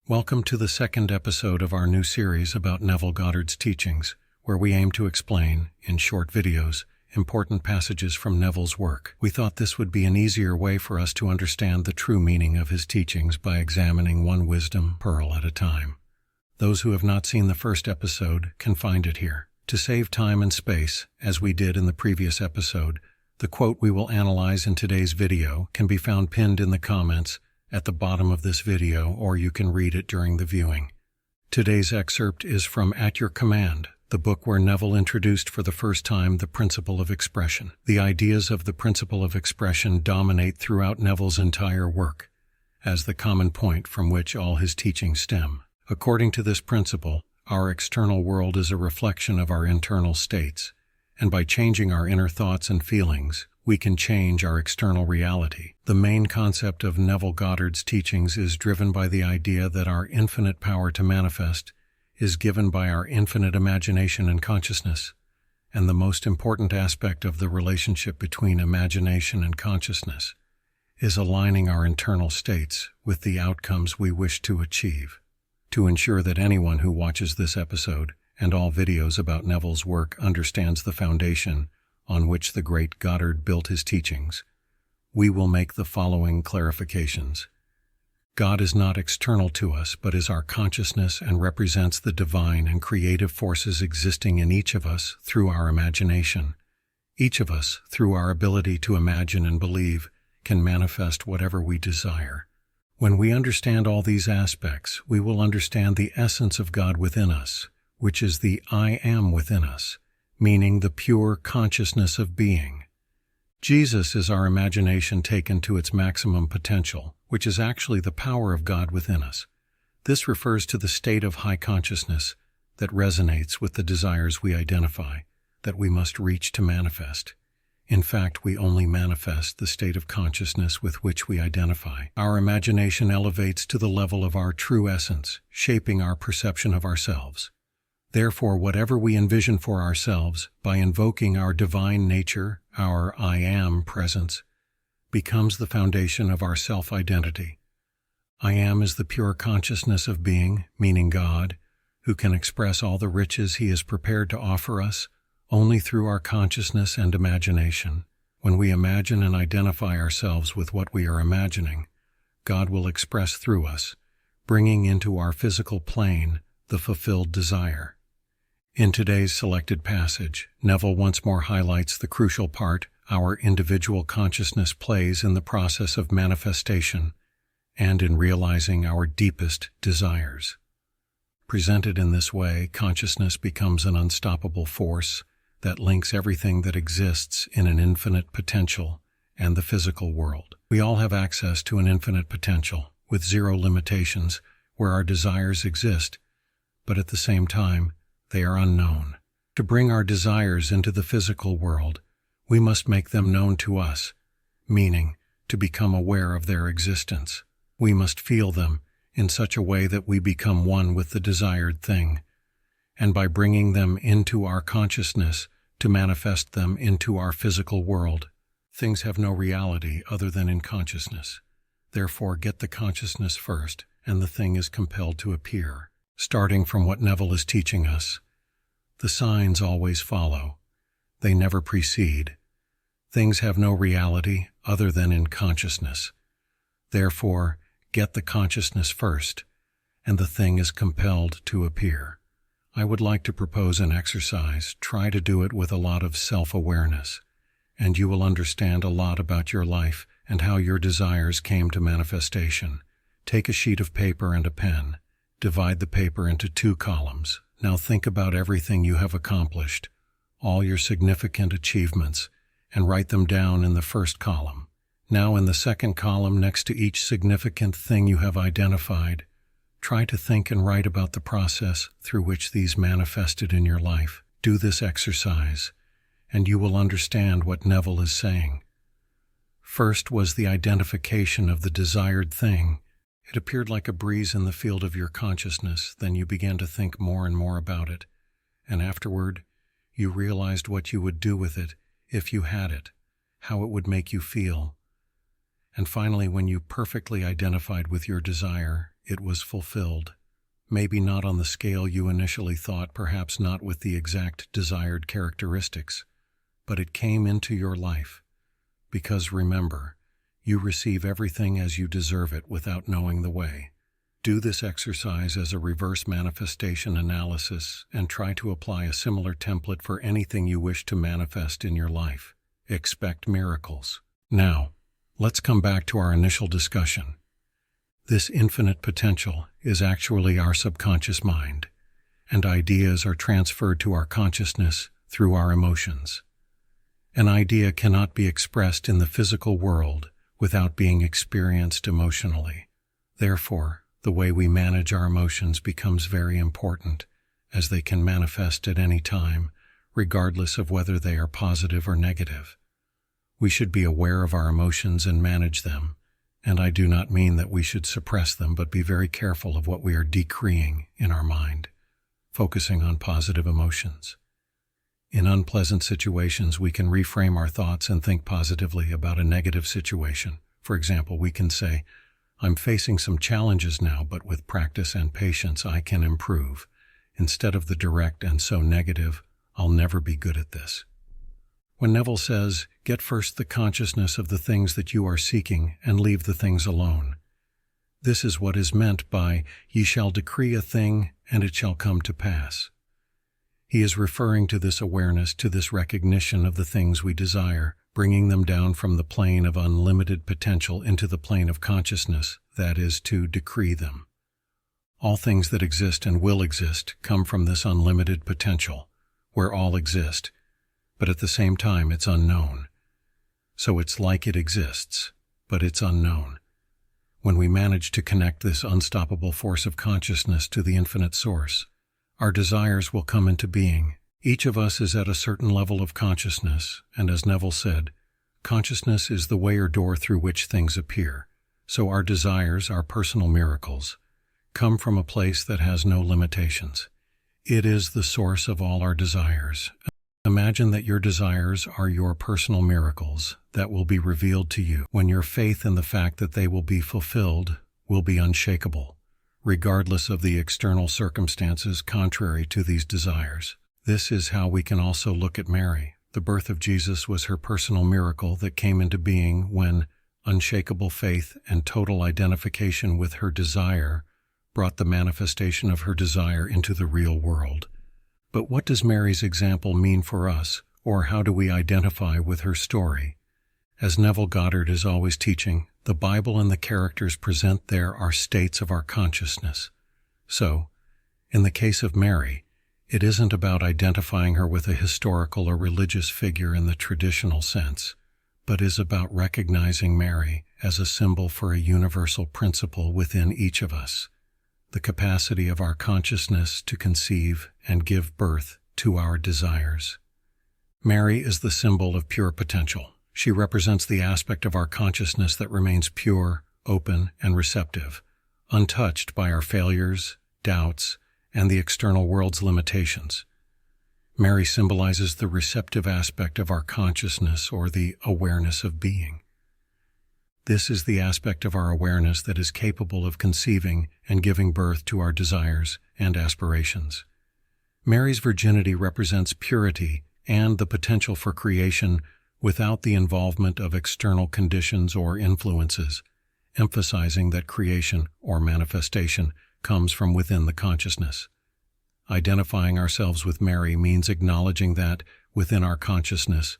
Welcome to the second episode of our new series about Neville Goddard's teachings, where we aim to explain, in short videos, important passages from Neville's work. We thought this would be an easier way for us to understand the true meaning of his teachings by examining one wisdom pearl at a time. Those who have not seen the first episode can find it here. To save time and space, as we did in the previous episode, the quote we will analyze in today's video can be found pinned in the comments at the bottom of this video, or you can read it during the viewing. Today's excerpt is from At Your Command, the book where Neville introduced for the first time the principle of expression. The ideas of the principle of expression dominate throughout Neville's entire work, as the common point from which all his teachings stem. According to this principle, our external world is a reflection of our internal states, and by changing our inner thoughts and feelings, we can change our external reality. The main concept of Neville Goddard's teachings is driven by the idea that our infinite power to manifest is given by our infinite imagination and consciousness, and the most important aspect of the relationship between imagination and consciousness is aligning our internal states with the outcomes we wish to achieve. To ensure that anyone who watches this episode and all videos about Neville's work understands the foundation on which the great Goddard built his teachings, we will make the following clarifications. God is not external to us, but is our consciousness and represents the divine and creative forces existing in each of us through our imagination. Each of us, through our ability to imagine and believe, can manifest whatever we desire. When we understand all these aspects, we will understand the essence of God within us, which is the I am within us, meaning the pure consciousness of being. Jesus is our imagination taken to its maximum potential, which is actually the power of God within us. This refers to the state of high consciousness that resonates with the desires we identify, that we must reach to manifest. In fact, we only manifest the state of consciousness with which we identify. Our imagination elevates to the level of our true essence, shaping our perception of ourselves. Therefore, whatever we envision for ourselves, by invoking our divine nature, our I am presence, becomes the foundation of our self-identity. I am is the pure consciousness of being, meaning God, who can express all the riches He is prepared to offer us only through our consciousness and imagination. When we imagine and identify ourselves with what we are imagining, God will express through us, bringing into our physical plane the fulfilled desire. In today's selected passage, Neville once more highlights the crucial part our individual consciousness plays in the process of manifestation and in realizing our deepest desires. Presented in this way, consciousness becomes an unstoppable force that links everything that exists in an infinite potential and the physical world. We all have access to an infinite potential, with zero limitations, where our desires exist, but at the same time, they are unknown. To bring our desires into the physical world, we must make them known to us, meaning to become aware of their existence. We must feel them in such a way that we become one with the desired thing, and by bringing them into our consciousness to manifest them into our physical world. Things have no reality other than in consciousness. Therefore, get the consciousness first, and the thing is compelled to appear. Starting from what Neville is teaching us, the signs always follow. They never precede. Things have no reality other than in consciousness. Therefore, get the consciousness first, and the thing is compelled to appear. I would like to propose an exercise. Try to do it with a lot of self-awareness, and you will understand a lot about your life and how your desires came to manifestation. Take a sheet of paper and a pen. Divide the paper into 2 columns. Now think about everything you have accomplished, all your significant achievements, and write them down in the first column. Now in the second column, next to each significant thing you have identified, try to think and write about the process through which these manifested in your life. Do this exercise, and you will understand what Neville is saying. First was the identification of the desired thing. It appeared like a breeze in the field of your consciousness. Then you began to think more and more about it, and afterward, you realized what you would do with it if you had it, how it would make you feel. And finally, when you perfectly identified with your desire, it was fulfilled. Maybe not on the scale you initially thought, perhaps not with the exact desired characteristics, but it came into your life. Because remember, you receive everything as you deserve it without knowing the way. Do this exercise as a reverse manifestation analysis and try to apply a similar template for anything you wish to manifest in your life. Expect miracles. Now, let's come back to our initial discussion. This infinite potential is actually our subconscious mind, and ideas are transferred to our consciousness through our emotions. An idea cannot be expressed in the physical world without being experienced emotionally. Therefore, the way we manage our emotions becomes very important, as they can manifest at any time, regardless of whether they are positive or negative. We should be aware of our emotions and manage them, and I do not mean that we should suppress them, but be very careful of what we are decreeing in our mind, focusing on positive emotions. In unpleasant situations, we can reframe our thoughts and think positively about a negative situation. For example, we can say, "I'm facing some challenges now, but with practice and patience I can improve," instead of the direct "and so negative, I'll never be good at this." When Neville says, "Get first the consciousness of the things that you are seeking and leave the things alone," this is what is meant by, "Ye shall decree a thing, and it shall come to pass." He is referring to this awareness, to this recognition of the things we desire, bringing them down from the plane of unlimited potential into the plane of consciousness, that is, to decree them. All things that exist and will exist come from this unlimited potential, where all exist, but at the same time it's unknown. So it's like it exists, but it's unknown. When we manage to connect this unstoppable force of consciousness to the infinite source, our desires will come into being. Each of us is at a certain level of consciousness, and as Neville said, consciousness is the way or door through which things appear. So our desires, our personal miracles, come from a place that has no limitations. It is the source of all our desires. Imagine that your desires are your personal miracles that will be revealed to you when your faith in the fact that they will be fulfilled will be unshakable, regardless of the external circumstances contrary to these desires. This is how we can also look at Mary. The birth of Jesus was her personal miracle that came into being when unshakable faith and total identification with her desire brought the manifestation of her desire into the real world. But what does Mary's example mean for us, or how do we identify with her story? As Neville Goddard is always teaching, the Bible and the characters present there are states of our consciousness. So, in the case of Mary, it isn't about identifying her with a historical or religious figure in the traditional sense, but is about recognizing Mary as a symbol for a universal principle within each of us, the capacity of our consciousness to conceive and give birth to our desires. Mary is the symbol of pure potential. She represents the aspect of our consciousness that remains pure, open, and receptive, untouched by our failures, doubts, and the external world's limitations. Mary symbolizes the receptive aspect of our consciousness, or the awareness of being. This is the aspect of our awareness that is capable of conceiving and giving birth to our desires and aspirations. Mary's virginity represents purity and the potential for creation without the involvement of external conditions or influences, emphasizing that creation or manifestation comes from within the consciousness. Identifying ourselves with Mary means acknowledging that, within our consciousness,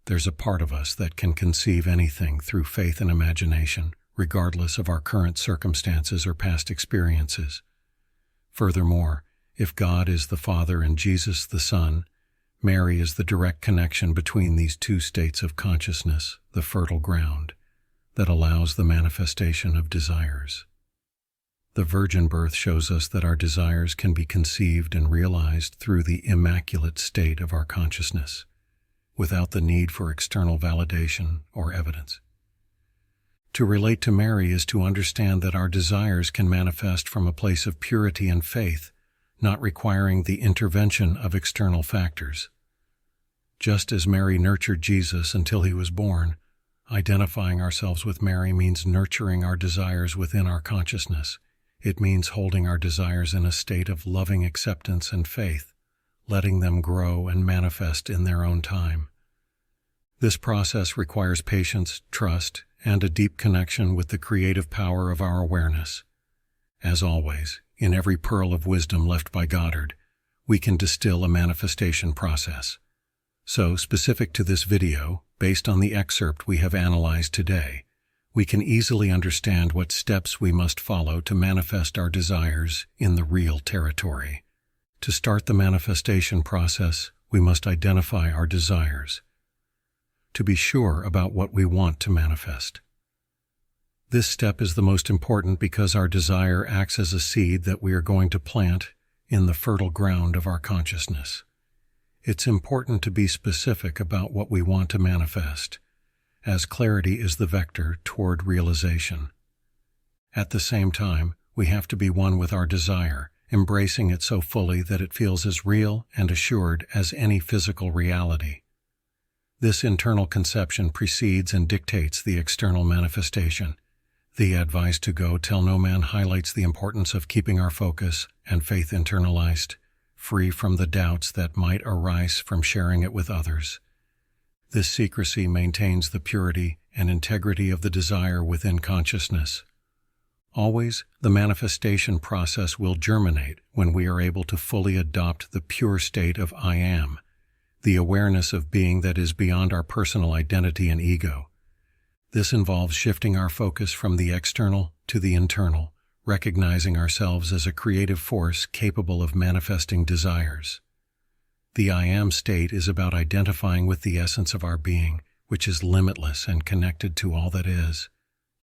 there's a part of us that can conceive anything through faith and imagination, regardless of our current circumstances or past experiences. Furthermore, if God is the Father and Jesus the Son, Mary is the direct connection between these two states of consciousness, the fertile ground, that allows the manifestation of desires. The virgin birth shows us that our desires can be conceived and realized through the immaculate state of our consciousness, without the need for external validation or evidence. To relate to Mary is to understand that our desires can manifest from a place of purity and faith, not requiring the intervention of external factors. Just as Mary nurtured Jesus until he was born, identifying ourselves with Mary means nurturing our desires within our consciousness, It means holding our desires in a state of loving acceptance and faith, letting them grow and manifest in their own time. This process requires patience, trust, and a deep connection with the creative power of our awareness. As always, in every pearl of wisdom left by Goddard, we can distill a manifestation process. So, specific to this video, based on the excerpt we have analyzed today, we can easily understand what steps we must follow to manifest our desires in the real territory. To start the manifestation process, we must identify our desires. To be sure about what we want to manifest. This step is the most important because our desire acts as a seed that we are going to plant in the fertile ground of our consciousness. It's important to be specific about what we want to manifest, as clarity is the vector toward realization. At the same time, we have to be one with our desire, embracing it so fully that it feels as real and assured as any physical reality. This internal conception precedes and dictates the external manifestation. The advice to go tell no man highlights the importance of keeping our focus and faith internalized, free from the doubts that might arise from sharing it with others. This secrecy maintains the purity and integrity of the desire within consciousness. Always, the manifestation process will germinate when we are able to fully adopt the pure state of I am, the awareness of being that is beyond our personal identity and ego. This involves shifting our focus from the external to the internal, recognizing ourselves as a creative force capable of manifesting desires. The I am state is about identifying with the essence of our being, which is limitless and connected to all that is.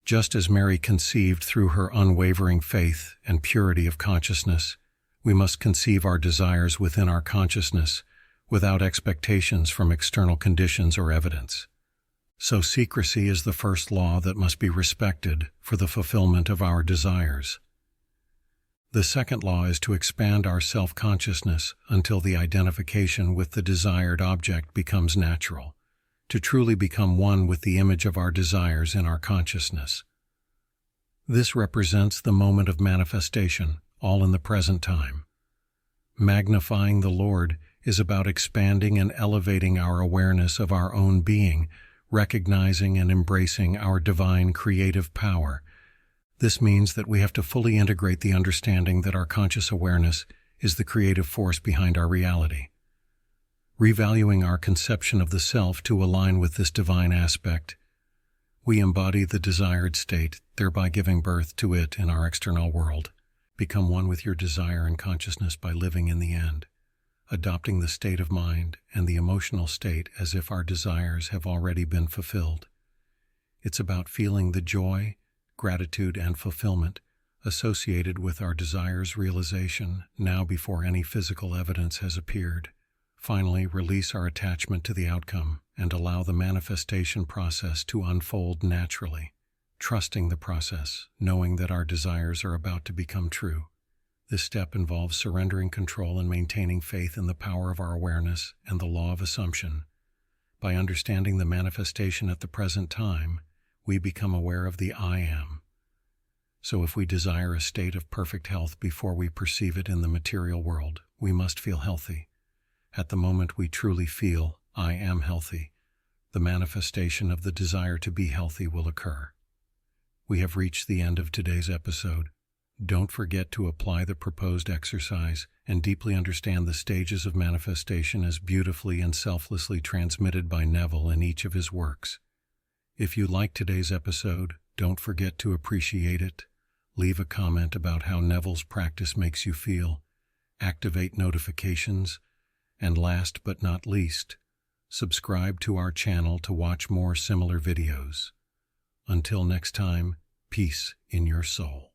Just as Mary conceived through her unwavering faith and purity of consciousness, we must conceive our desires within our consciousness without expectations from external conditions or evidence. So secrecy is the first law that must be respected for the fulfillment of our desires. The second law is to expand our self-consciousness until the identification with the desired object becomes natural, to truly become one with the image of our desires in our consciousness. This represents the moment of manifestation, all in the present time. Magnifying the Lord is about expanding and elevating our awareness of our own being, recognizing and embracing our divine creative power. This means that we have to fully integrate the understanding that our conscious awareness is the creative force behind our reality. Revaluing our conception of the self to align with this divine aspect, we embody the desired state, thereby giving birth to it in our external world. Become one with your desire and consciousness by living in the end, adopting the state of mind and the emotional state as if our desires have already been fulfilled. It's about feeling the joy, gratitude, and fulfillment associated with our desires' realization now before any physical evidence has appeared. Finally, release our attachment to the outcome and allow the manifestation process to unfold naturally, trusting the process, knowing that our desires are about to become true. This step involves surrendering control and maintaining faith in the power of our awareness and the law of assumption. By understanding the manifestation at the present time, we become aware of the I am. So if we desire a state of perfect health before we perceive it in the material world, we must feel healthy. At the moment we truly feel, I am healthy, the manifestation of the desire to be healthy will occur. We have reached the end of today's episode. Don't forget to apply the proposed exercise and deeply understand the stages of manifestation as beautifully and selflessly transmitted by Neville in each of his works. If you liked today's episode, don't forget to appreciate it. Leave a comment about how Neville's practice makes you feel. Activate notifications. And last but not least, subscribe to our channel to watch more similar videos. Until next time, peace in your soul.